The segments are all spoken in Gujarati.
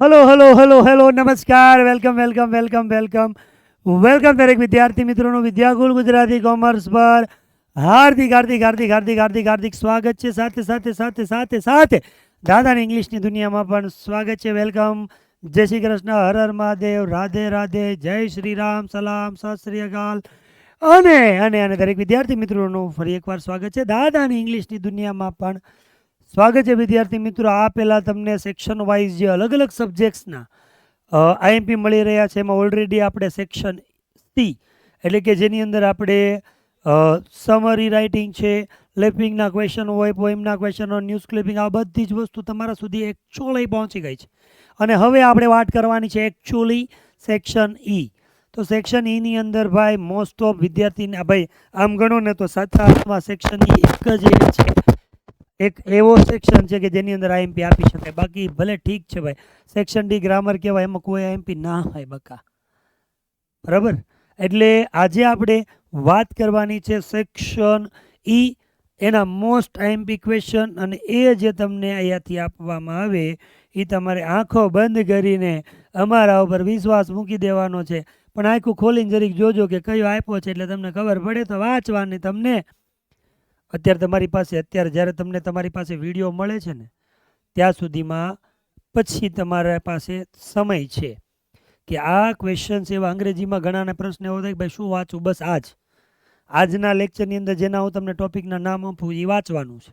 હલો હલો હલો હેલો નમસ્કાર વેલકમ દરેક વિદ્યાર્થી મિત્રોનું વિદ્યાકુલ ગુજરાતી કોમર્સ પર હાર્દિક હાર્દિક હાર્દિક હાર્દિક હાર્દિક હાર્દિક સ્વાગત છે. સાથે સાથે સાથે સાથે સાથે દાદાની ઇંગ્લિશની દુનિયામાં પણ સ્વાગત છે. વેલકમ. જય શ્રી કૃષ્ણ, હર હર મહાદેવ, રાધે રાધે, જય શ્રી રામ, સલામ, સત શ્રી અકાલ. અને દરેક વિદ્યાર્થી મિત્રોનું ફરી એકવાર સ્વાગત છે દાદાની ઇંગ્લિશની દુનિયામાં પણ. સ્વાગત છે વિદ્યાર્થી મિત્રો. આ પહેલાં તમને સેક્શન વાઇઝ જે અલગ અલગ સબ્જેક્ટ્સના આઈએમપી મળી રહ્યા છે એમાં ઓલરેડી આપણે સેક્શન સી એટલે કે જેની અંદર આપણે સમરી રાઇટિંગ છે, લેપિંગના ક્વેશ્ચન હોય, પોઈમના ક્વેશ્ચન હોય, ન્યૂઝ ક્લિપિંગ, આ બધી જ વસ્તુ તમારા સુધી એકચ્યુઅલી પહોંચી ગઈ છે. અને હવે આપણે વાત કરવાની છે એકચ્યુઅલી સેક્શન ઈ. તો સેક્શન ઈની અંદર ભાઈ મોસ્ટ ઓફ વિદ્યાર્થીને ભાઈ આમ ગણો ને તો સાચા અર્થમાં સેક્શન ઈ એક જ એ છે, એક એવો સેક્શન છે કે જેની અંદર આઈએમપી આપી શકાય. બાકી ભલે ઠીક છે ભાઈ, સેક્શન ડી ગ્રામર કહેવાય, એમાં કોઈ આઈએમપી ના હોય બકા, બરાબર. એટલે આજે આપણે વાત કરવાની છે સેક્શન ઈ, એના મોસ્ટ આઈએમપી ક્વેશ્ચન, અને એ જે તમને અહીંયાથી આપવામાં આવે એ તમારે આંખો બંધ કરીને અમારા ઉપર વિશ્વાસ મૂકી દેવાનો છે. પણ આંખું ખોલીને જરીક જોજો કે કયો આપ્યો છે, એટલે તમને ખબર પડે તો વાંચવાની તમને. અત્યારે જ્યારે તમને તમારી પાસે વિડીયો મળે છે ને ત્યાં સુધીમાં પછી તમારા પાસે સમય છે કે આ ક્વેશ્ચન્સ એવા અંગ્રેજીમાં ઘણાના પ્રશ્ન એવો થાય કે ભાઈ શું વાંચવું, બસ આજના લેક્ચરની અંદર જેના હું તમને ટોપિકના નામ આપું એ વાંચવાનું છે.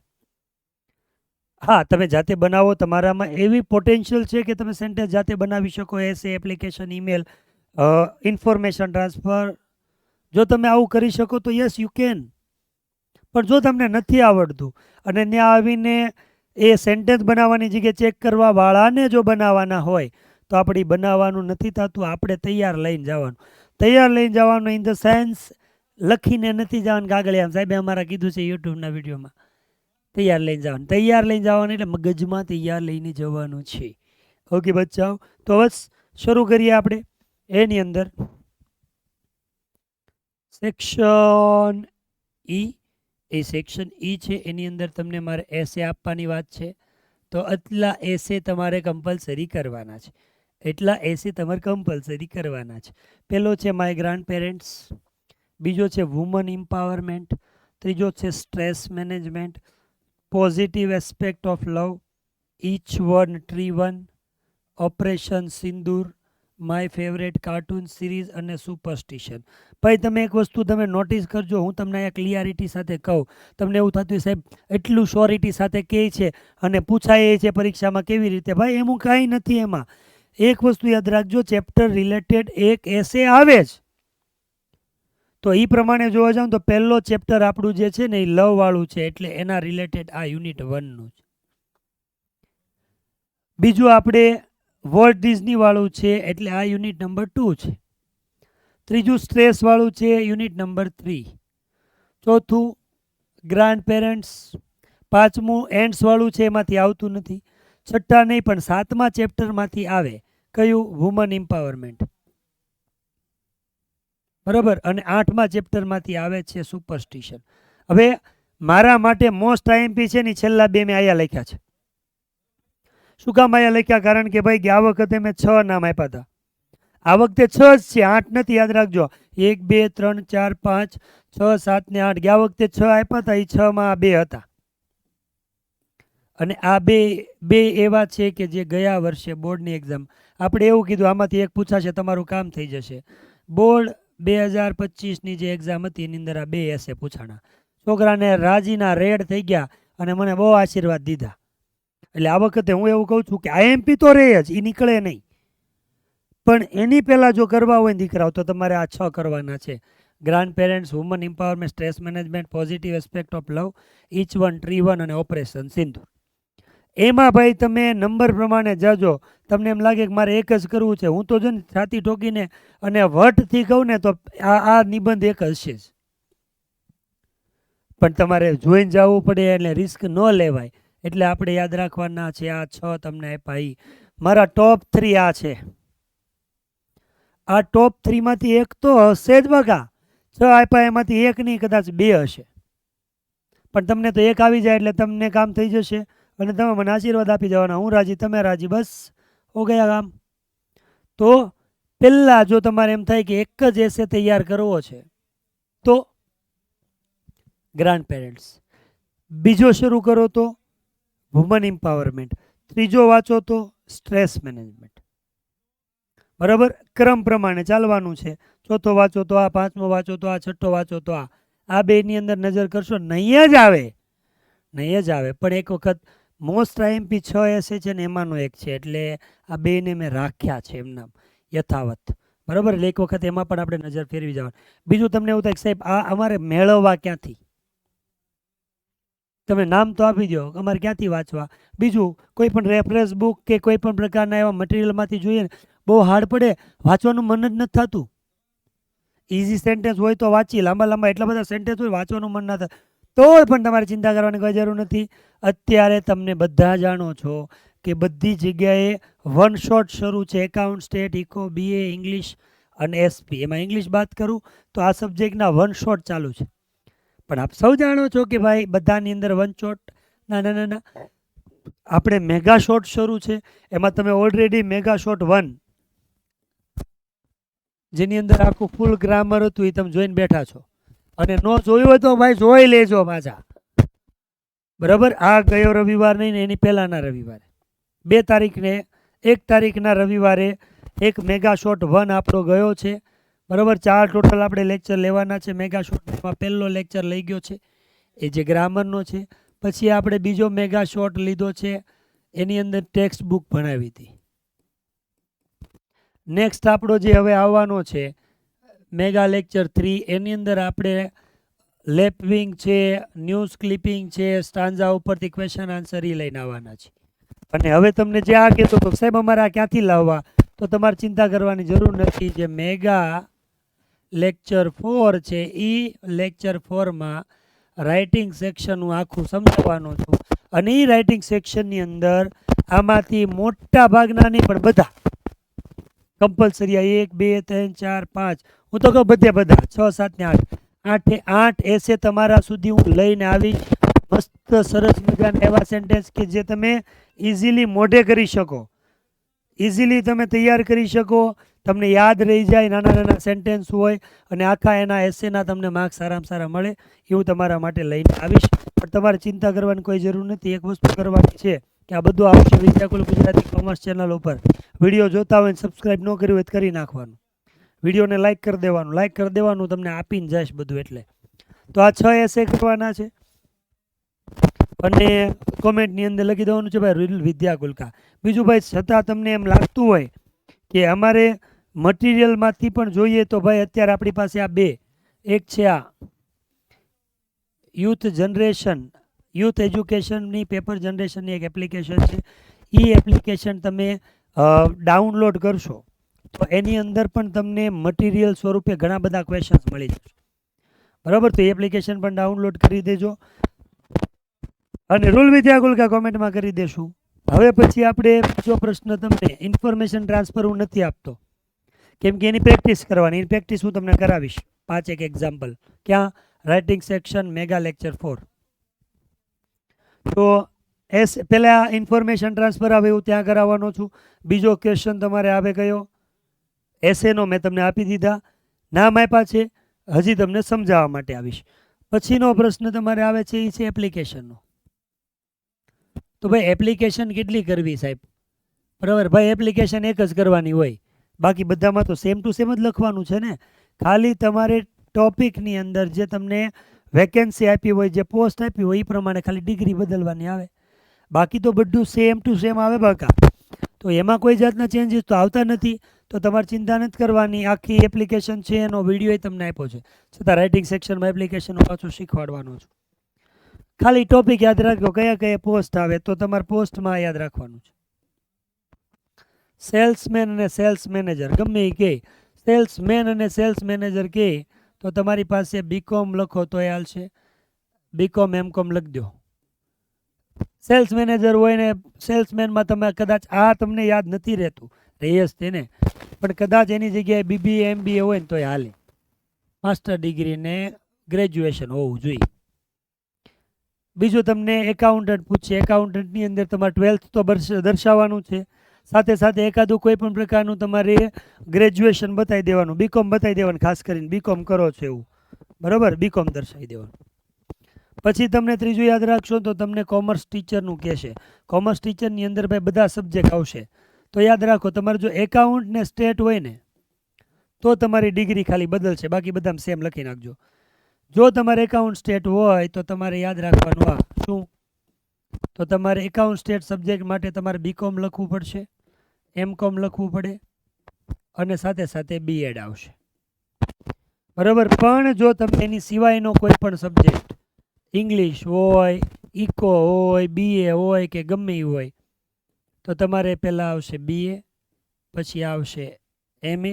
હા, તમે જાતે બનાવો, તમારામાં એવી પોટેન્શિયલ છે કે તમે સેન્ટેન્સ જાતે બનાવી શકો, એસે, એપ્લિકેશન, ઈમેલ, ઇન્ફોર્મેશન ટ્રાન્સફર. જો તમે આવું કરી શકો તો યસ યુ કેન. પણ જો તમને નથી આવડતું અને ત્યાં આવીને એ સેન્ટેન્સ બનાવવાની જગ્યાએ ચેક કરવા વાળાને જો બનાવવાના હોય તો આપણે બનાવવાનું નથી થતું. આપણે તૈયાર લઈને જવાનું ઇન ધ સેન્સ લખીને નથી જવાનું કાગળિયામાં. સાહેબે અમારા કીધું છે યુટ્યુબના વિડીયોમાં તૈયાર લઈને જવાનું એટલે મગજમાં તૈયાર લઈને જવાનું છે. ઓકે બચ્ચાઓ, તો બસ શરૂ કરીએ આપણે. એની અંદર સેક્શન ઈ, એ સેક્શન ઈ છે, એની અંદર તમને મારે એસે આપવાની વાત છે. તો એટલા એસે તમારે કમ્પલસરી કરવાના છે. પહેલો છે માય ગ્રાન્ડ પેરેન્ટ્સ, બીજો છે વુમન એમ્પાવરમેન્ટ, ત્રીજો છે stress management, positive aspect of love, each one tree one, operation Sindoor, my favourite cartoon series અને સુપરસ્ટિશન. ભાઈ તમે એક વસ્તુ તમે નોટિસ કરજો, હું તમને અહીંયા ક્લિયરિટી સાથે કહું. તમને એવું થતું સાહેબ એટલું શ્યોરિટી સાથે કહે છે અને પૂછાય છે પરીક્ષામાં કેવી રીતે, ભાઈ એમાં કાંઈ નથી. એમાં એક વસ્તુ યાદ રાખજો, ચેપ્ટર રિલેટેડ એક એસે આવે જ. તો એ પ્રમાણે જોવા જાઉં તો પહેલો ચેપ્ટર આપણું જે છે ને એ લવ વાળું છે, એટલે એના રિલેટેડ આ યુનિટ 1નું છે. બીજું આપણે વોલ્ટ ડિઝની વાળું છે, એટલે આ યુનિટ નંબર 2 છે. ત્રીજું સ્ટ્રેસ વાળું છે, યુનિટ નંબર 3. ચોથું ગ્રાન્ડ પેરેન્ટ્સ. પાંચમું એન્ડ્સ વાળું છે, એમાંથી આવતું નથી. છઠ્ઠા નહીં પણ 7મા ચેપ્ટરમાંથી આવે, કયું? વુમન એમ્પાવરમેન્ટ, બરાબર. અને 8મા ચેપ્ટરમાંથી આવે છે સુપરસ્ટિશન. હવે મારા માટે મોસ્ટ આઈએમપી છે ને છેલ્લા બે મેં આયા લખ્યા છે. શું કામ આયા લખ્યા? કારણ કે ભાઈ આ વખતે મેં 6 નામ આપ્યા હતા. આ વખતે 6 જ છે, 8 નથી, યાદ રાખજો. 1 2 3 4 5 6 7 ને 8. ગયા વખતે 6 આપ્યા હતા, એ 6માં 2 હતા. અને આ બે એવા છે કે જે ગયા વર્ષે બોર્ડની એક્ઝામ આપણે એવું કીધું આમાંથી એક પૂછાશે, તમારું કામ થઈ જશે. બોર્ડ 2025ની જે એક્ઝામ હતી એની અંદર આ 2 એસે પૂછાણા. છોકરાને રાજીના રેડ થઈ ગયા અને મને બહુ આશીર્વાદ દીધા. એટલે આ વખતે હું એવું કહું છું કે આઈએમપી તો રહે જ, એ નીકળે નહીં. પણ એની પહેલાં જો કરવા હોય દીકરાઓ તો તમારે આ 6 કરવાના છે. Grandparents, woman empowerment, stress management, positive aspect of love, each one tree one અને ઓપરેશન સિંદૂર. એમાં ભાઈ તમે નંબર પ્રમાણે જજો. તમને એમ લાગે કે મારે એક જ કરવું છે, હું તો જો ને છાતી ઠોકીને અને વટથી કહું ને તો આ નિબંધ એક જ છે. પણ તમારે જોઈને જવું પડે એટલે રિસ્ક ન લેવાય. એટલે આપણે યાદ રાખવાના છે આ 6 તમને આપ્યા. મારા ટોપ 3 આ છે. આ ટોપ 3માંથી એક તો હશે જ બકા. 6 આપ્યા એમાંથી એક નહીં, કદાચ 2 હશે. પણ તમને તો એક આવી જાય એટલે તમને કામ થઈ જશે અને તમે મને આશીર્વાદ આપી જવાના. હું રાજી, તમે રાજી, બસ હો ગયા કામ. તો પહેલાં જો તમારે એમ થાય કે એક જ એસે તૈયાર કરવો છે તો ગ્રાન્ડ પેરેન્ટ્સ, બીજો શરૂ કરો તો વુમન એમ્પાવરમેન્ટ, ત્રીજો વાંચો તો સ્ટ્રેસ મેનેજમેન્ટ. બરાબર, ક્રમ પ્રમાણે ચાલવાનું છે. ચોથો વાંચો તો આ, પાંચમો વાંચો તો આ, છઠ્ઠો વાંચો તો આ બેની અંદર નજર કરશો, નહીં જ આવે, નહીં જ આવે. પણ એક વખત મોસ્ટ આઈએમપી 6 એસે છે ને એમાંનો એક છે, એટલે આ બેને મેં રાખ્યા છે એમના યથાવત. બરાબર, એટલે એક વખત એમાં પણ આપણે નજર ફેરવી જવાનું. બીજું તમને એવું થાય કે સાહેબ આ અમારે મેળવવા ક્યાંથી, તમે નામ તો આપી દો, અમારે ક્યાંથી વાંચવા. બીજું કોઈ પણ રેફરન્સ બુક કે કોઈ પણ પ્રકારના એવા મટીરિયલમાંથી જોઈએ ને, બહુ હાર્ડ પડે, વાંચવાનું મન જ નથી થતું. ઇઝી સેન્ટેન્સ હોય તો વાંચી, લાંબા લાંબા એટલા બધા સેન્ટેન્સ હોય વાંચવાનું મન ના થાય, તો પણ તમારે ચિંતા કરવાની કોઈ જરૂર નથી. અત્યારે તમને બધા જાણો છો કે બધી જગ્યાએ વન શોટ શરૂ છે. Account, stat, eco, BA, English અને એસપી. એમાં ઇંગ્લિશ બાદ કરું તો આ સબ્જેક્ટના વન શોટ ચાલુ છે. પણ આપ સૌ જાણો છો કે ભાઈ બધાની અંદર વન શોટ ના ના ના, આપણે મેગા શોટ શરૂ છે. એમાં તમે ઓલરેડી મેગા શોટ 1 જેની અંદર આખું ફૂલ ગ્રામર હતું એ તમે જોઈને બેઠા છો, અને ન જોયું હોય તો ભાઈ જોઈ લેજો પાછા. બરાબર, આ ગયો રવિવાર નહીં ને એની પહેલાના રવિવારે 2 તારીખને 1 તારીખના રવિવારે એક મેગા શોટ 1 આપણો ગયો છે. બરાબર, 4 ટોટલ આપણે લેક્ચર લેવાના છે મેગા શોટમાં. પહેલો લેક્ચર લઈ ગયો છે એ જે ગ્રામરનો છે. પછી આપણે બીજો મેગા શોટ લીધો છે, એની અંદર ટેક્સ્ટ બુક ભણાવી હતી. નેક્સ્ટ આપણો જે હવે આવવાનો છે મેગા લેક્ચર 3, એની અંદર આપણે લેપવિંગ છે, ન્યૂઝ ક્લિપિંગ છે, સ્ટાન્ઝા ઉપરથી ક્વેશ્ચન આન્સર એ લઈને આવવાના છે. અને હવે તમને જે આ કહેતો હતો સાહેબ અમારે આ ક્યાંથી લાવવા, તો તમારે ચિંતા કરવાની જરૂર નથી. જે મેગા લેક્ચર 4 છે એ લેક્ચર 4માં રાઇટિંગ સેક્શન હું આખું સમજાવવાનો છું. અને એ રાઇટિંગ સેક્શનની અંદર આમાંથી મોટા ભાગના નહીં પણ બધા કમ્પલસરી 1, 2, 3, 4, 5, હું તો કહું બધા 6, 7 ને 8, 8 એસે તમારા સુધી હું લઈને આવીશ. મસ્ત સરસ મજાના એવા સેન્ટેન્સ કે જે તમે ઇઝીલી મોઢે કરી શકો, ઇઝીલી તમે તૈયાર કરી શકો, તમને યાદ રહી જાય. નાના નાના સેન્ટેન્સ હોય અને આખા એના એસેના તમને માર્ક્સ સારામાં સારા મળે એવું તમારા માટે લઈને આવીશ. પણ તમારે ચિંતા કરવાની કોઈ જરૂર નથી. એક વસ્તુ કરવાની છે કે આ બધું આવશે વિદ્યાકુલ ગુજરાતી કોમર્સ ચેનલ ઉપર. વિડીયો જોતા હોય સબસ્ક્રાઈબ ન કર્યું હોય તો કરી નાખવાનું, વિડીયોને લાઇક કરી દેવાનું, લાઇક કરી દેવાનું, તમને આપીને જઈશ બધું. એટલે તો આ 6 એસે કરવાના છે અને કોમેન્ટની અંદર લખી દેવાનું છે ભાઈ રૂરલ વિદ્યાકુલ કા. બીજું ભાઈ છતાં તમને એમ લાગતું હોય કે અમારે મટીરિયલમાંથી પણ જોઈએ તો ભાઈ અત્યારે આપણી પાસે આ 2, એક છે આ યુથ એજ્યુકેશનની પેપર જનરેશનની એક એપ્લિકેશન છે. એ એપ્લિકેશન તમે ડાઉનલોડ કરશો તો એની અંદર પણ તમને મટીરિયલ સ્વરૂપે ઘણા બધા ક્વેશ્ચન્સ મળી જશે. બરાબર, તો એ એપ્લિકેશન પણ ડાઉનલોડ કરી દેજો અને રૂલ વિદ્યાકુલ કા કોમેન્ટમાં કરી દેશું. હવે પછી આપણે બીજો પ્રશ્ન, તમને ઇન્ફોર્મેશન ટ્રાન્સફર હું નથી આપતો કેમ કે એની પ્રેક્ટિસ કરવાની. એની પ્રેક્ટિસ હું તમને કરાવીશ 5 એક એક્ઝામ્પલ. ક્યાં? Writing section mega lecture 4. તો પહેલાં ઇન્ફોર્મેશન ટ્રાન્સફર આવે એવું ત્યાં કરાવવાનો છું. બીજો ક્વેશ્ચન તમારે આવે કયો? એસેનો મેં તમને આપી દીધા, નામ આપ્યા છે, હજી તમને સમજાવવા માટે આવીશ. પછીનો પ્રશ્ન તમારે આવે છે એ છે એપ્લિકેશનનો. તો ભાઈ એપ્લિકેશન કેટલી કરવી સાહેબ? બરાબર ભાઈ, એપ્લિકેશન એક જ કરવાની હોય, બાકી બધામાં તો સેમ ટુ સેમ જ લખવાનું છે ને. ખાલી તમારે ટોપિકની અંદર જે તમને વેકેન્સી આપી હોય, જે પોસ્ટ આપી હોય એ પ્રમાણે ખાલી ડિગ્રી બદલવાની આવે, બાકી તો બધું સેમ ટુ સેમ આવે બકા. તો એમાં કોઈ જાતના ચેન્જીસ તો આવતા નથી, તો તમારે ચિંતા નથી કરવાની. આખી એપ્લિકેશન છે એનો વિડીયો તમને આપ્યો છે, છતાં રાઇટિંગ સેક્શનમાં એપ્લિકેશન પાછું શીખવાડવાનું છું. ખાલી ટોપિક યાદ રાખો કયા કયા પોસ્ટ આવે, તો તમારે પોસ્ટમાં યાદ રાખવાનું છે. સેલ્સમેન અને સેલ્સ મેનેજર ગમે એ કહે, સેલ્સમેન અને સેલ્સ મેનેજર કહે તો તમારી પાસે બીકોમ લખો તો એ હાલશે, બીકોમ એમકોમ લખી દો. સેલ્સ મેનેજર હોય ને સેલ્સમેનમાં તમે કદાચ આ તમને યાદ નથી રહેતું, રહીશ તેને, પણ કદાચ એની જગ્યાએ બીબીએ એમબીએ હોય ને તો એ હાલે. માસ્ટર ડિગ્રી ને ગ્રેજ્યુએશન હોવું જોઈએ. બીજું તમને એકાઉન્ટન્ટ પૂછે, એકાઉન્ટન્ટની અંદર તમારે 12th તો દર્શાવવાનું છે, સાથે સાથે એકાદું કોઈ પણ પ્રકારનું તમારે ગ્રેજ્યુએશન બતાવી દેવાનું, બીકોમ બતાવી દેવાનું, ખાસ કરીને બીકોમ કરો છો એવું, બરાબર, બીકોમ દર્શાવી દેવાનું. પછી તમને ત્રીજું યાદ રાખશો તો તમને કોમર્સ ટીચરનું કહેશે. કોમર્સ ટીચરની અંદર ભાઈ બધા સબ્જેક્ટ આવશે. તો યાદ રાખો, તમારે જો એકાઉન્ટ ને સ્ટેટ હોય ને તો તમારી ડિગ્રી ખાલી બદલશે, બાકી બધામાં સેમ લખી નાખજો. જો તમારે એકાઉન્ટ સ્ટેટ હોય તો તમારે યાદ રાખવાનું આ શું, તો તમારે એકાઉન્ટ સ્ટેટ સબ્જેક્ટ માટે તમારે બીકોમ લખવું પડશે, એમકોમ લખવું પડે અને સાથે સાથે બીએડ આવશે, બરાબર. પણ જો તમે એની સિવાયનો કોઈ પણ સબ્જેક્ટ, ઇંગ્લિશ હોય, ઇકો હોય, બીએ હોય કે ગમે એ હોય, તો તમારે પહેલાં આવશે બીએ, પછી આવશે એમએ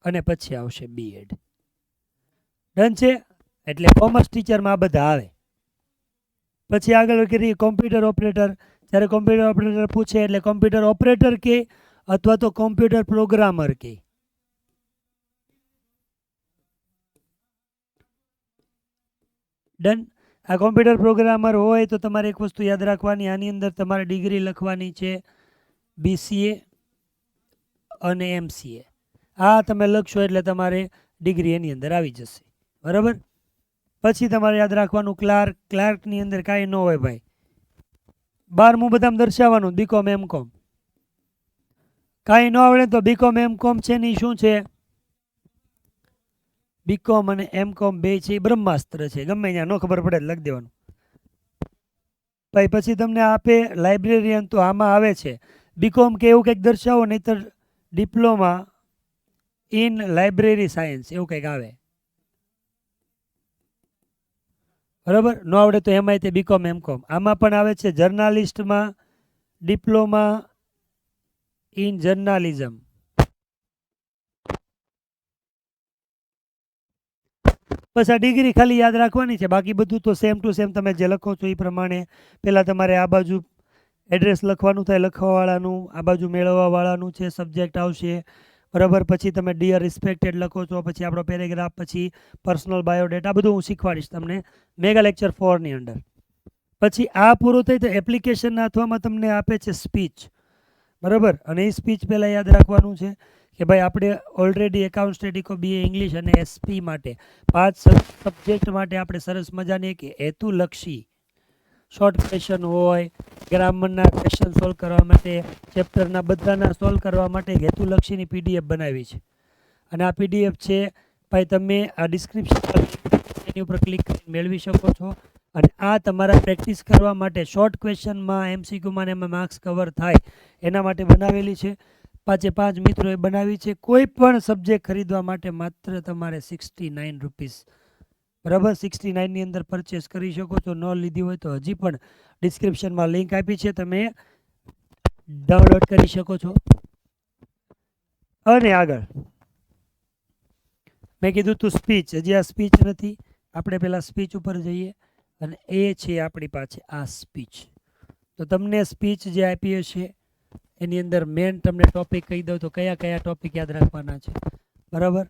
અને પછી આવશે બીએડ. ડન છે? એટલે કોમર્સ ટીચરમાં આ બધા આવે. પછી આગળ કરીએ કોમ્પ્યુટર ઓપરેટર. જ્યારે કોમ્પ્યુટર ઓપરેટર પૂછે એટલે કોમ્પ્યુટર ઓપરેટર કે અથવા તો કોમ્પ્યુટર પ્રોગ્રામર કે. ડન. આ કોમ્પ્યુટર પ્રોગ્રામર હોય તો તમારે એક વસ્તુ યાદ રાખવાની, આની અંદર તમારે ડિગ્રી લખવાની છે બીસીએ અને એમસીએ. આ તમે લખશો એટલે તમારે ડિગ્રી એની અંદર આવી જશે, બરાબર. પછી તમારે યાદ રાખવાનું ક્લાર્ક. ક્લાર્કની અંદર કાંઈ ન હોય ભાઈ, 12મું બધામાં દર્શાવવાનું, બીકોમ એમકોમ. કાંઈ ન આવડે તો બીકોમ એમકોમ છે ને શું છે, બીકોમ અને એમકોમ બે છે એ બ્રહ્માસ્ત્ર છે, ગમે ત્યાં ન ખબર પડે લખી દેવાનું. ભાઈ પછી તમને આપે લાઇબ્રેરિયન, તો આમાં આવે છે બીકોમ કે એવું કંઈક દર્શાવો, નહીતર ડિપ્લોમા ઇન લાઇબ્રેરી સાયન્સ એવું કંઈક આવે, બરાબર. ન આવડે તો એમાંય તે બીકોમ એમકોમ. આમાં પણ આવે છે જર્નાલિસ્ટમાં ડિપ્લોમા ઇન જર્નાલિઝમ. બસ આ ડિગ્રી ખાલી યાદ રાખવાની છે, બાકી બધું તો સેમ ટુ સેમ તમે જે લખો છો એ પ્રમાણે. પહેલાં તમારે આ બાજુ એડ્રેસ લખવાનું થાય લખવાવાળાનું, આ બાજુ મેળવવાવાળાનું છે સબ્જેક્ટ આવશે, બરાબર. પછી તમે ડિયર રિસ્પેક્ટેડ લખો છો, પછી આપણો પેરેગ્રાફ, પછી પર્સનલ બાયોડેટા, બધું હું શીખવાડીશ તમને મેગા લેક્ચર 4ની અંદર. પછી આ પૂરું થઈ તો એપ્લિકેશનના અથવામાં તમને આપે છે સ્પીચ, બરાબર. અને એ સ્પીચ પહેલાં યાદ રાખવાનું છે કે ભાઈ આપણે ઓલરેડી એકાઉન્ટ સ્ટેટિકો બીએ ઇંગ્લિશ અને એસપી માટે 5 સબ્જેક્ટ માટે આપણે સરસ મજાની એક હેતુલક્ષી શોર્ટ ક્વેશ્ચન હોય, ગ્રામરના ક્વેશ્ચન સોલ્વ કરવા માટે, ચેપ્ટરના બધાના સોલ્વ કરવા માટે હેતુલક્ષીની પીડીએફ બનાવી છે. અને આ પીડીએફ છે ભાઈ તમે આ ડિસ્ક્રિપ્શન એની ઉપર ક્લિક કરીને મેળવી શકો છો. અને આ તમારા પ્રેક્ટિસ કરવા માટે શોર્ટ ક્વેશ્ચનમાં એમસીક્યુમાં એમાં માર્ક્સ કવર થાય એના માટે બનાવેલી છે. 5 મિત્રોએ બનાવી છે. કોઈ પણ સબ્જેક્ટ ખરીદવા માટે માત્ર તમારે 69 રૂપીસ, બરાબર. 69ની અંદર પરચેસ કરી શકો છો. ન લીધી હોય તો હજી પણ ડિસ્ક્રિપ્શનમાં લિંક આપી છે, તમે ડાઉનલોડ કરી શકો છો. અને આગળ મેં કીધું તું સ્પીચ, હજી આ સ્પીચ નથી, આપણે પહેલાં સ્પીચ ઉપર જઈએ અને એ છે આપણી પાસે આ સ્પીચ. તો તમને સ્પીચ જે આપી હશે એની અંદર મેન તમને ટોપિક કહી દઉં તો કયા કયા ટોપિક યાદ રાખવાના છે, બરાબર.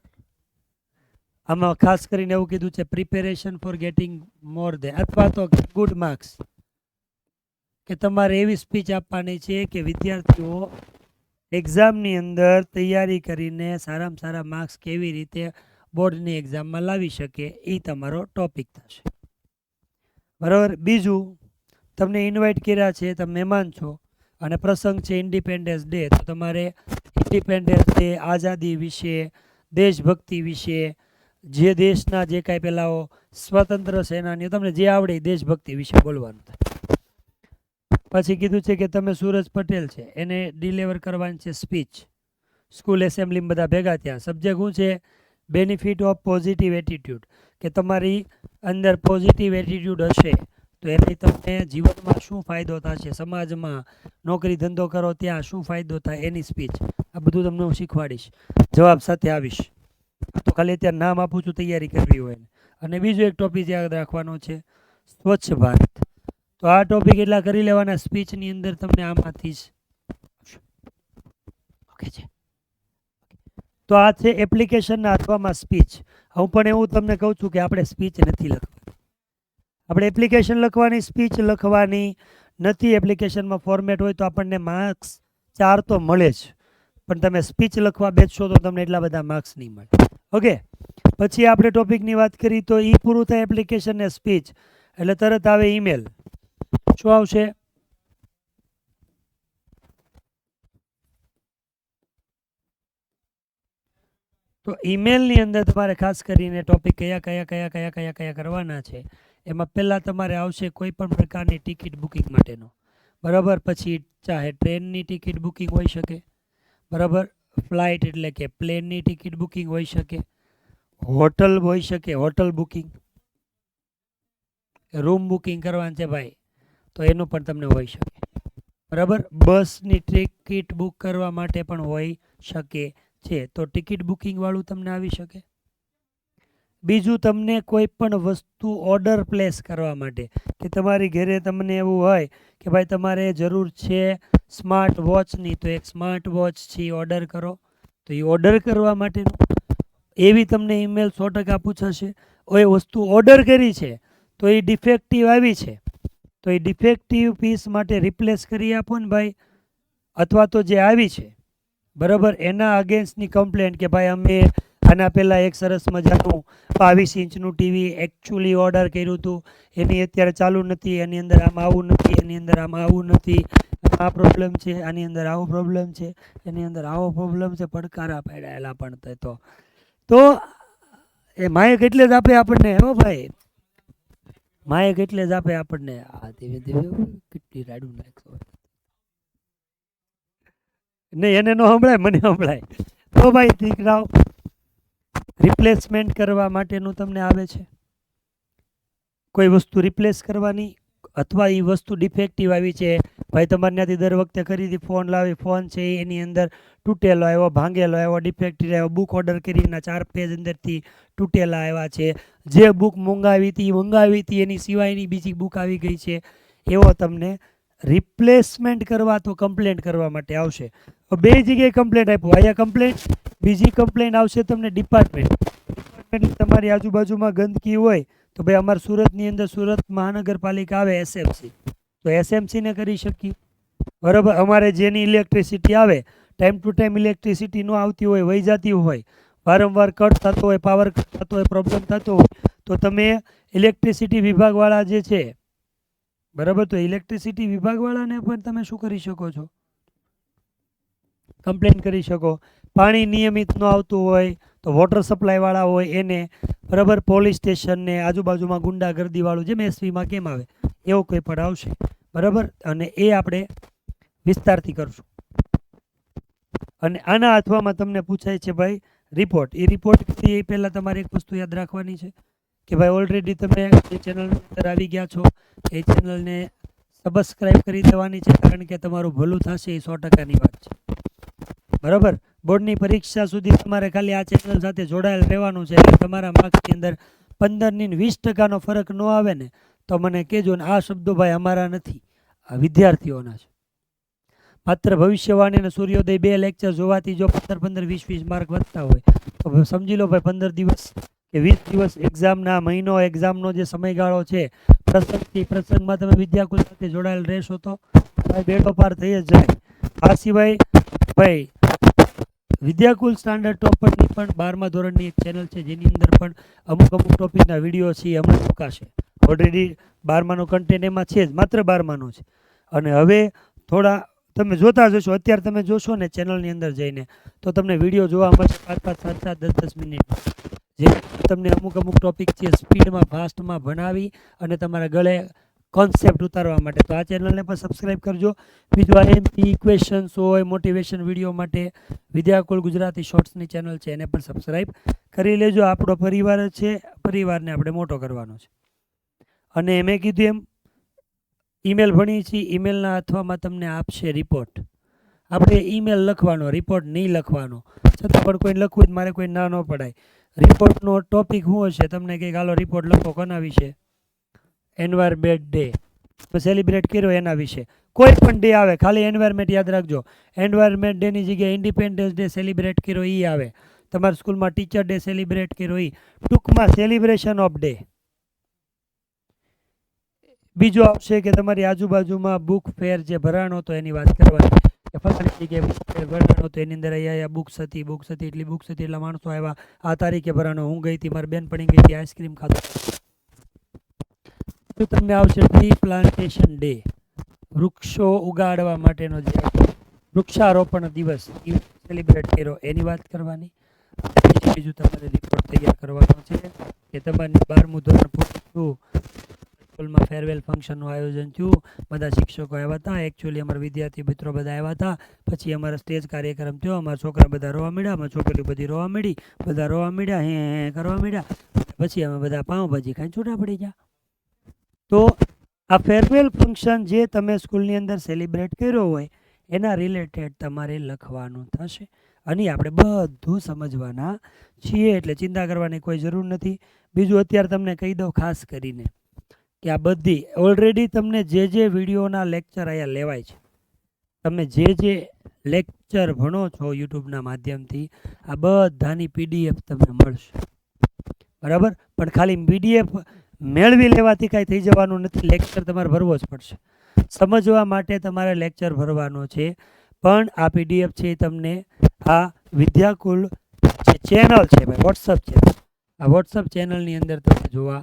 આમાં ખાસ કરીને એવું કીધું છે preparation for getting more than અથવા તો ગુડ માર્ક્સ, કે તમારે એવી સ્પીચ આપવાની છે કે વિદ્યાર્થીઓ એક્ઝામની અંદર તૈયારી કરીને સારામાં સારા માર્ક્સ કેવી રીતે બોર્ડની એક્ઝામમાં લાવી શકે, એ તમારો ટોપિક થશે, બરાબર. બીજું, તમને ઇન્વાઇટ કર્યા છે, તમે મહેમાન છો અને પ્રસંગ છે ઇન્ડિપેન્ડન્સ ડે, તો તમારે ઇન્ડિપેન્ડન્સ ડે, આઝાદી વિશે, દેશભક્તિ વિશે, જે દેશના જે કાંઈ પેલાઓ સ્વતંત્ર સેનાનીઓ, તમને જે આવડે એ દેશભક્તિ વિશે બોલવાનું થાય. પછી કીધું છે કે તમે સૂરજ પટેલ છે એને ડિલિવર કરવાની છે સ્પીચ સ્કૂલ એસેમ્બલીમાં બધા ભેગા થયા. સબ્જેક્ટ શું છે? બેનિફિટ ઓફ પોઝિટિવ એટીટ્યૂડ, કે તમારી અંદર પોઝિટિવ એટીટ્યૂડ હશે તો એનાથી તમને જીવનમાં શું ફાયદો થશે, સમાજમાં નોકરી ધંધો કરો ત્યાં શું ફાયદો થાય, એની સ્પીચ. આ બધું તમને હું શીખવાડીશ, જવાબ સાથે આવીશ. તો ખાલી અત્યારે નામ આપું છું તૈયારી કરવી હોય. અને બીજો એક ટોપિક યાદ રાખવાનો છે સ્વચ્છ ભારત. તો આ ટોપિક એટલા કરી લેવાના સ્પીચની અંદર તમને આમાંથી જ. ઓકે છે. તો આ છે એપ્લિકેશનના અથવામાં સ્પીચ. હું પણ એવું તમને કહું છું કે આપણે સ્પીચ નથી લખવાની, આપણે એપ્લિકેશન લખવાની, સ્પીચ લખવાની નથી, એપ્લિકેશનમાં ફોર્મેટ હોય તો આપણને માર્ક્સ 4 તો મળે જ, પણ તમે સ્પીચ લખવા બેસશો તો તમને એટલા બધા માર્ક્સ નહીં મળે. ઓકે, પછી આપણે ટોપિકની વાત કરી તો એ પૂરું થાય એપ્લિકેશન ને સ્પીચ એટલે તરત આવે ઈમેલ. શું આવશે? તો ઈમેલની અંદર તમારે ખાસ કરીને ટોપિક કયા કરવાના છે. એમાં પહેલાં તમારે આવશે કોઈ પણ પ્રકારની ટિકિટ બુકિંગ માટેનો, બરાબર. પછી ચાહે ટ્રેનની ટિકિટ બુકિંગ હોઈ શકે, બરાબર, ફ્લાઇટ એટલે કે પ્લેનની ટિકિટ બુકિંગ હોઈ શકે, હોટલ હોઈ શકે, હોટલ બુકિંગ, રૂમ બુકિંગ કરવાનું છે ભાઈ તો એનું પણ તમને હોઈ શકે, બરાબર. બસની ટિકિટ બુક કરવા માટે પણ હોઈ શકે છે, તો ટિકિટ બુકિંગ વાળું તમને આવી શકે. બીજું, તમને કોઈ પણ વસ્તુ ઓર્ડર પ્લેસ કરવા માટે કે તમારી ઘરે તમને એવું હોય કે ભાઈ તમારે જરૂર છે સ્માર્ટ વોચની, તો એક સ્માર્ટ વોચ છે ઓર્ડર કરો, તો એ ઓર્ડર કરવા માટેનું એવી તમને ઈમેલ 100% પૂછાશે. એ વસ્તુ ઓર્ડર કરી છે તો એ ડિફેક્ટિવ આવી છે, તો એ ડિફેક્ટિવ પીસ માટે રિપ્લેસ કરી આપો ને ભાઈ, અથવા તો જે આવી છે, બરાબર, એના અગેન્સ્ટની કમ્પ્લેન્ટ કે ભાઈ અમે આના પહેલાં એક સરસ મજાનું 22 ઇંચનું ટીવી એકચ્યુઅલી ઓર્ડર કર્યું હતું, એની અત્યારે ચાલુ નથી, એની અંદર આમાં આવું નથી, એની અંદર આમાં આવું નથી, આ પ્રોબ્લેમ છે, આની અંદર આવો પ્રોબ્લેમ છે, એની અંદર આવો પ્રોબ્લેમ છે, પડકારા પાડેલા પણ તો એ માયક એટલે જ આપે આપણને. હો ભાઈ, માયક એટલે જ આપે આપણને. આ ધીમે ધીમે કેટલી રાડું નાખો નહીં, એને ન સંભળાય, મને સંભળાય. તો ભાઈ દીકરાઓ, રિપ્લેસમેન્ટ કરવા માટેનું તમને આવે છે, કોઈ વસ્તુ રિપ્લેસ કરવાની, અથવા એ વસ્તુ ડિફેક્ટિવ આવી છે ભાઈ, તમારે ત્યાંથી દર વખતે ખરીદી ફોન લાવી, ફોન છે એની અંદર તૂટેલો આવ્યો, ભાંગેલો આવ્યો, ડિફેક્ટિવ આવ્યો, બુક ઓર્ડર કરીને 4 પેજ અંદરથી તૂટેલા આવ્યા છે, જે બુક મંગાવી હતી એની સિવાયની બીજી બુક આવી ગઈ છે, એવો તમને રિપ્લેસમેન્ટ કરવા તો કમ્પ્લેન્ટ કરવા માટે આવશે. બે જગ્યાએ કમ્પ્લેન્ટ આપ્યું, અહીંયા કમ્પ્લેન્ટ, બીજી કમ્પ્લેન્ટ આવશે તમને ડિપાર્ટમેન્ટ. તમારી આજુબાજુમાં ગંદકી હોય તો ભાઈ અમારે સુરતની અંદર સુરત મહાનગરપાલિકા આવે એસએમસી, તો એસએમસીને કરી શકીએ, બરાબર. અમારે જેની ઇલેક્ટ્રિસિટી આવે ટાઈમ ટુ ટાઈમ ઇલેક્ટ્રિસિટી ન આવતી હોય, વહી જતી હોય, વારંવાર કટ થતો હોય, પાવર કટ થતો હોય, પ્રોબ્લેમ થતો હોય, તો તમે ઇલેક્ટ્રિસિટી વિભાગવાળા જે છે, બરાબર, તો ઇલેક્ટ્રિસિટી વિભાગવાળાને પણ તમે શું કરી શકો છો? કમ્પ્લેન કરી શકો. પાણી નિયમિત ન આવતું હોય તો વોટર સપ્લાયવાળા હોય એને, બરાબર, પોલીસ સ્ટેશનને, આજુબાજુમાં ગુંડાગર્દીવાળું જેમ એસવીમાં કેમ આવે એવું કંઈ પણ આવશે, બરાબર. અને એ આપણે વિસ્તારથી કરશું. અને આના અથવામાં તમને પૂછાય છે ભાઈ રિપોર્ટ. એ રિપોર્ટથી એ પહેલાં તમારે એક વસ્તુ યાદ રાખવાની છે કે ભાઈ ઓલરેડી તમે જે ચેનલની અંદર આવી ગયા છો એ ચેનલને સબસ્ક્રાઈબ કરી દેવાની છે, કારણ કે તમારું ભલું થશે એ 100%ની વાત છે, બરાબર. બોર્ડની પરીક્ષા સુધી તમારે ખાલી આ ચેનલ સાથે જોડાયેલ રહેવાનું છે, એટલે તમારા માર્ક્સની અંદર 15 ની 20% ફરક ન આવે ને તો મને કહેજો. ને આ શબ્દો ભાઈ અમારા નથી, આ વિદ્યાર્થીઓના છે. માત્ર ભવિષ્યવાણી અને સૂર્યોદય 2 લેક્ચર જોવાથી જો 15 20 માર્ક વધતા હોય તો સમજી લો ભાઈ 15 દિવસ કે 20 દિવસ એક્ઝામના મહિનો, એક્ઝામનો જે સમયગાળો છે, પ્રસંગથી પ્રસંગમાં તમે વિદ્યાકુલ સાથે જોડાયેલ રહેશો તો ભાઈ બેડો પાર થઈ જ જાય. આ સિવાય ભાઈ વિદ્યાકુલ સ્ટાન્ડર્ડ ટોપરની પણ 12મા ધોરણની એક ચેનલ છે, જેની અંદર પણ અમુક ટોપિકના વિડીયો છે એ હમણાં મૂકાશે. ઓલરેડી 12માનો કન્ટેન્ટ એમાં છે જ, માત્ર 12માનો છે. અને હવે થોડા તમે જોતા જશો, અત્યારે તમે જોશો ને ચેનલની અંદર જઈને તો તમને વિડીયો જોવા મળશે 5 7 7 10 મિનિટ, જે તમને અમુક ટોપિક છે સ્પીડમાં ફાસ્ટમાં ભણાવી અને તમારા ગળે કોન્સેપ્ટ ઉતારવા માટે. તો આ ચેનલને પણ સબસ્ક્રાઈબ કરજો. બીજું આઈએમપી ક્વેશ્ચન્સ હોય, મોટિવેશન વિડીયો માટે વિદ્યાકુલ ગુજરાતી શોર્ટ્સની ચેનલ છે એને પણ સબસ્ક્રાઈબ કરી લેજો. આપણો પરિવાર છે, પરિવારને આપણે મોટો કરવાનો છે. અને મેં કીધું એમ ઈમેલ ભણીએ છીએ, ઈમેલના અથવામાં તમને આપશે રિપોર્ટ. આપણે ઈમેલ લખવાનો, રિપોર્ટ નહીં લખવાનો. છતાં પણ કોઈ લખવું જ મારે કોઈ ના ન પડાય. રિપોર્ટનો ટોપિક શું હશે, તમને કંઈક હાલો રિપોર્ટ લખો કોના વિશે, એન્વાયરમેન્ટ ડે સેલિબ્રેટ કર્યો એના વિશે. કોઈ પણ ડે આવે, ખાલી એન્વાયરમેન્ટ યાદ રાખજો. એન્વાયરમેન્ટ ડેની જગ્યાએ ઇન્ડિપેન્ડન્સ ડે સેલિબ્રેટ કર્યો એ આવે. તમારા સ્કૂલમાં ટીચર ડે સેલિબ્રેટ કર્યો એ. ટૂંકમાં સેલિબ્રેશન ઓફ ડે બીજો આવશે કે તમારી આજુબાજુમાં બુક ફેર જે ભરાણો હતો એની વાત કરવાની કે ફલાણી જગ્યાએ બુક ફેર ભરાણો હતો એની અંદર અહીંયા બુક્સ હતી એટલી બુક્સ હતી એટલા માણસો આવ્યા આ તારીખે ભરાણો હું ગઈ હતી મારી બેન પડી ગઈ હતી આઈસ્ક્રીમ ખાધું. તો તમને આવશે ટ્રી પ્લાન્ટેશન ડે, વૃક્ષો ઉગાડવા માટેનો જે વૃક્ષારોપણ દિવસ સેલિબ્રેટ કર્યો એની વાત કરવાની. બીજું તમારે રિપોર્ટ તૈયાર કરવાનો છે કે તમારી 12મું ધોરણ પૂરું થયું, સ્કૂલમાં ફેરવેલ ફંક્શનનું આયોજન થયું, બધા શિક્ષકો આવ્યા હતા, એકચ્યુઅલી અમારા વિદ્યાર્થી મિત્રો બધા આવ્યા હતા, પછી અમારા સ્ટેજ કાર્યક્રમ થયો, અમારા છોકરા બધા રોવા મળ્યા, અમારી છોકરીઓ બધી રોવા મળી, બધા રોવા મળ્યા, હે કરવા મળ્યા, પછી અમે બધા પાઉંભાજી ખાઈને છૂટા પડી ગયા. તો આ ફેરવેલ ફંક્શન જે તમે સ્કૂલની અંદર સેલિબ્રેટ કર્યો હોય એના રિલેટેડ તમારે લખવાનું થશે અને આપણે બધું સમજવાના છીએ એટલે ચિંતા કરવાની કોઈ જરૂર નથી. બીજું અત્યારે તમને કહી દઉં ખાસ કરીને કે આ બધી ઓલરેડી તમને જે વિડીયોના લેક્ચર અહીંયા લેવાય છે, તમે જે લેક્ચર ભણો છો યુટ્યુબના માધ્યમથી આ બધાની PDF તમને મળશે, બરાબર. પણ ખાલી PDF મેળવી લેવાથી કાંઈ થઈ જવાનું નથી, લેક્ચર તમારે ભરવો જ પડશે. સમજવા માટે તમારે લેક્ચર ભરવાનો છે. પણ આ PDF છે તમને આ વિદ્યાકુલ જે ચેનલ છે ભાઈ વોટ્સઅપ ચેનલ, આ વોટ્સઅપ ચેનલની અંદર તમને જોવા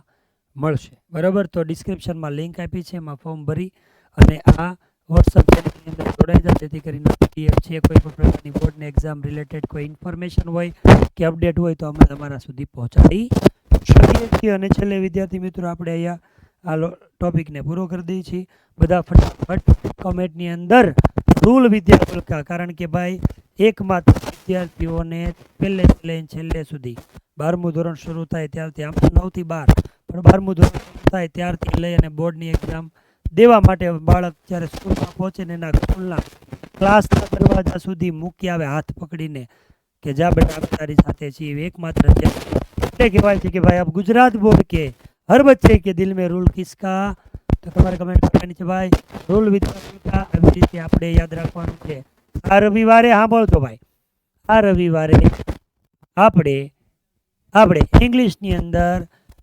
મળશે, બરાબર. તો ડિસ્ક્રિપ્શનમાં લિંક આપી છે, એમાં ફોર્મ ભરી અને આ વોટ્સઅપ ચેનલની અંદર જોડાઈ જાય જેથી કરીને PDF છે કોઈ પણ પ્રકારની બોર્ડની એક્ઝામ રિલેટેડ કોઈ ઇન્ફોર્મેશન હોય કે અપડેટ હોય તો અમે તમારા સુધી પહોંચાડી શકીએ છીએ. અને છેલ્લે વિદ્યાર્થી મિત્રો આપણે અહીંયા આ ટોપિકને પૂરો કરી દઈએ છીએ. બધા ફટાફટ કોમેન્ટની અંદર રૂલ વિદ્યાકુલ કા, કારણ કે ભાઈ એકમાત્ર વિદ્યાર્થીઓને પહેલે લઈને છેલ્લે સુધી 12મું ધોરણ શરૂ થાય ત્યારથી આમ 9 થી 12 પણ 12મું ધોરણ શરૂ થાય ત્યારથી લઈ અને બોર્ડની એક્ઝામ દેવા માટે બાળક જ્યારે સ્કૂલમાં પહોંચે ને એના સ્કૂલના ક્લાસના દરવાજા સુધી મૂકી આવે હાથ પકડીને કે જા બેટા આપણે તારી સાથે છીએ, એકમાત્ર એટલે કહેવાય છે કે ભાઈ આપ ગુજરાત બોર્ડ કે હર બચ્ચે કે દિલ મેં રૂલ કિસકા. તો તમારે કમેન્ટ કરવાની છે ભાઈ રૂલ વિદ્યાકુલ કા, આવી રીતે આપણે યાદ રાખવાનું છે. આ રવિવારે સાંભળતો ભાઈ, આ રવિવારે આપણે ઇંગ્લિશની અંદર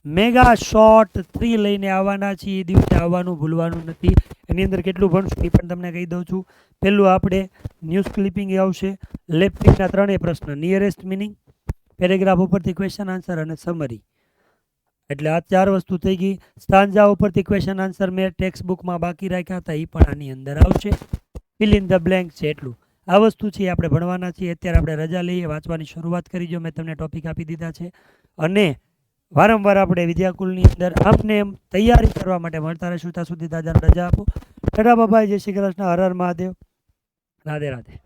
મેગા શોર્ટ 3 લઈને આવવાના છીએ. એ દિવસે આવવાનું ભૂલવાનું નથી. એની અંદર કેટલું ભણશું એ પણ તમને કહી દઉં છું. પહેલું આપણે ન્યૂઝ ક્લિપિંગ આવશે, લેફ્ટિંગના 3 પ્રશ્ન, નિયરેસ્ટ મિનિંગ, પેરેગ્રાફ ઉપરથી ક્વેશ્ચન આન્સર અને સમરી. એટલે આ 4 વસ્તુ થઈ ગઈ. સ્ટાન્જા ઉપરથી ક્વેશ્ચન આન્સર મેં ટેક્સ્ટ બુકમાં બાકી રાખ્યા હતા એ પણ આની અંદર આવશે. ફિલ ઇન ધ બ્લેન્ક છે એટલું. આ વસ્તુ છે આપણે ભણવાના છીએ. અત્યારે આપણે રજા લઈએ, વાંચવાની શરૂઆત કરી જો, મેં તમને ટોપિક આપી દીધા છે. અને વારંવાર આપણે વિદ્યાકુલની અંદર આમને એમ તૈયારી કરવા માટે મળતા રહીશું. ત્યાં સુધી દાદાને રજા આપો. ટાટા બાય, જય શ્રી કૃષ્ણ, હર હર મહાદેવ, રાધે રાધે.